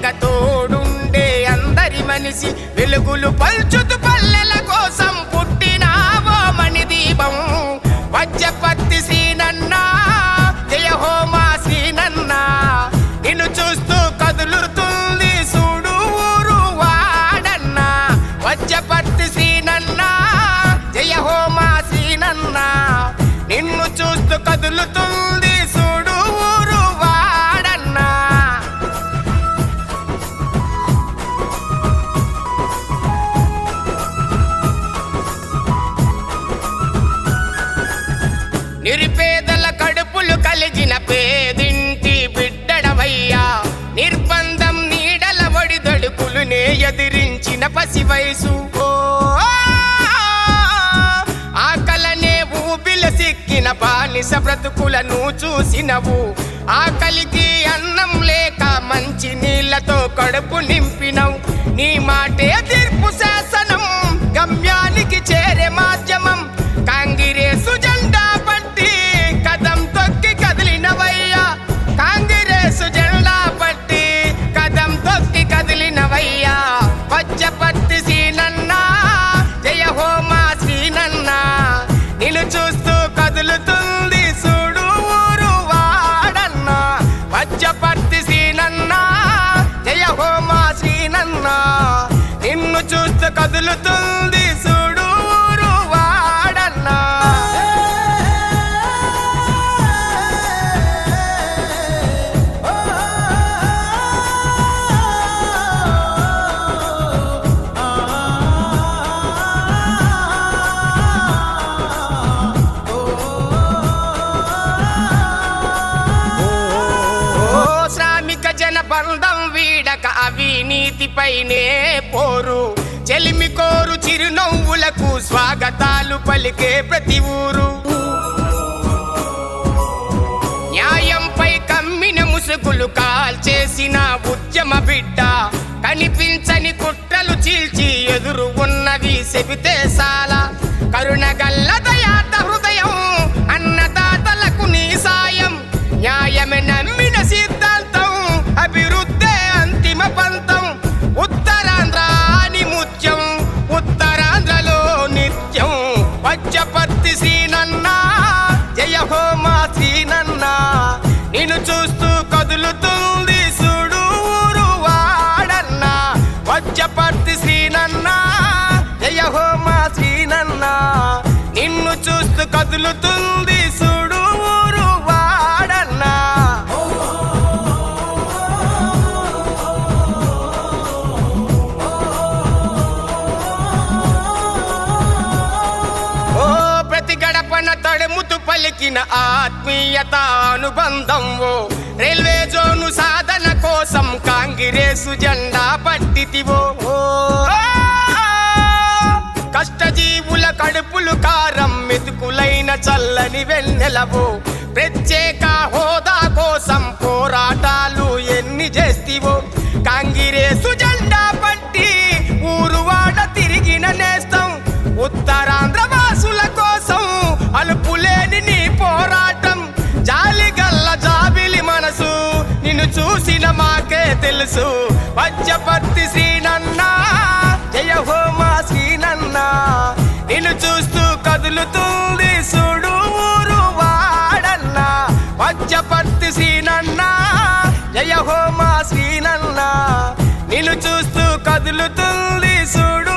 అండగా తోడుండే అందరి మనిషి వెలుగులు పల్చుతు పల్లెల కోసం పుట్టినావో మణి దీపం వజ్రపర్తి శ్రీనన్న జయ హో మా శ్రీనన్న నిన్ను చూస్తూ కదులుతుంది చూడు ఊరు వాడన్న వజ్రపర్తి శ్రీనన్న జయ హో మా శ్రీనన్న నిన్ను చూస్తూ కదులుతుంది చూడు ఊరు వాడన్న నిరుపేదల కడుపులు కలిగిన పేదింటి బిడ్డడవయ్యా నిర్బంధం నీడల ఒడిదొడుకులునే ఎదిరించిన పసి వయసు ఆకలనే ఊబిల సిక్కిన బానిస బ్రతుకులను చూసినవు ఆకలికి అన్నం లేక మంచి నీళ్లతో కడుపు నింపినవు నీ మాటే తీర్పు శాసనం గమ్యానికి చేరే మాధ్యమం కాంగ్రెసు జెండా పట్టి కదం తొక్కి కదిలినవయ్యా కాంగ్రెసు జెండా పట్టి కదం తొక్కి కదిలినవయ్యా వజ్రపర్తి శ్రీనన్న జయ హో మా శ్రీనన్న నిన్ను చూస్తూ కదులుతుంది చూడు ఊరు వాడన్న వజ్రపర్తి శ్రీనన్న జయ హో మా శ్రీనన్న నిన్ను చూస్తూ కదులుతుంది చూడు ఊరు వాడన్న శ్రామిక జన బంధం వీడక అవినీతిపైనే పోరు చెలిమి కోరు చిరునవ్వులకు స్వాగతాలు పలికే ప్రతి ఊరు న్యాయంపై కమ్మిన ముసుగులు కాల్చేసిన ఉద్యమ బిడ్డ కనిపించని కుట్రలు చీల్చి ఎదురు ఉన్నవి చెబితే సాల కరుణగల్ల దయాత హృదయం అన్నదాతలకు నీ సాయం న్యాయమే నమ్మిన సిద్ధాంతం అభివృద్ధే అంతిమ పంతం ఉత్తరాంధ్రాని ముత్యం ఉత్తరాంధ్రలో నిత్యం వజ్రపర్తి శ్రీనన్న జయ హో మా శ్రీనన్న నిన్ను చూస్తూ కదులుతుంది చూడు ఊరు వాడన్న వజ్రపర్తి శ్రీనన్న జయ హో మా శ్రీనన్న నిన్ను చూస్తూ కదులుతుంది చూడు ఊరు వాడన్న ప్రతి గడపన తడుముతు పలికిన ఆత్మీయత అనుబంధం రైల్వే జోను సాధన కోసం కాంగ్రెసు జెండా పట్టితివో కష్టజీవుల కడుపులు కారం మెతుకులైన చల్లని వెన్నెలవు ప్రత్యేక హోదా కోసం పోరాటాలు ఎన్ని చేస్తివో కాంగ్రెసు జెండా పట్టి ఊరు వాడ తిరిగిన నేస్తం ఉత్తరాంధ్ర వాసుల కోసం అలుపులేని నీ పోరాటం జాలిగల్ల జాబిలి మనసు నిన్ను చూసిన మాకే తెలుసు వజ్రపర్తి శ్రీనన్న జయ హో మా శ్రీనన్న నిన్ను చూస్తూ కదులుతుంది చూడు ఊరు వాడన్న వజ్రపర్తి శ్రీనన్న జయ హో మా శ్రీనన్న నిన్ను చూస్తూ కదులుతుంది చూడు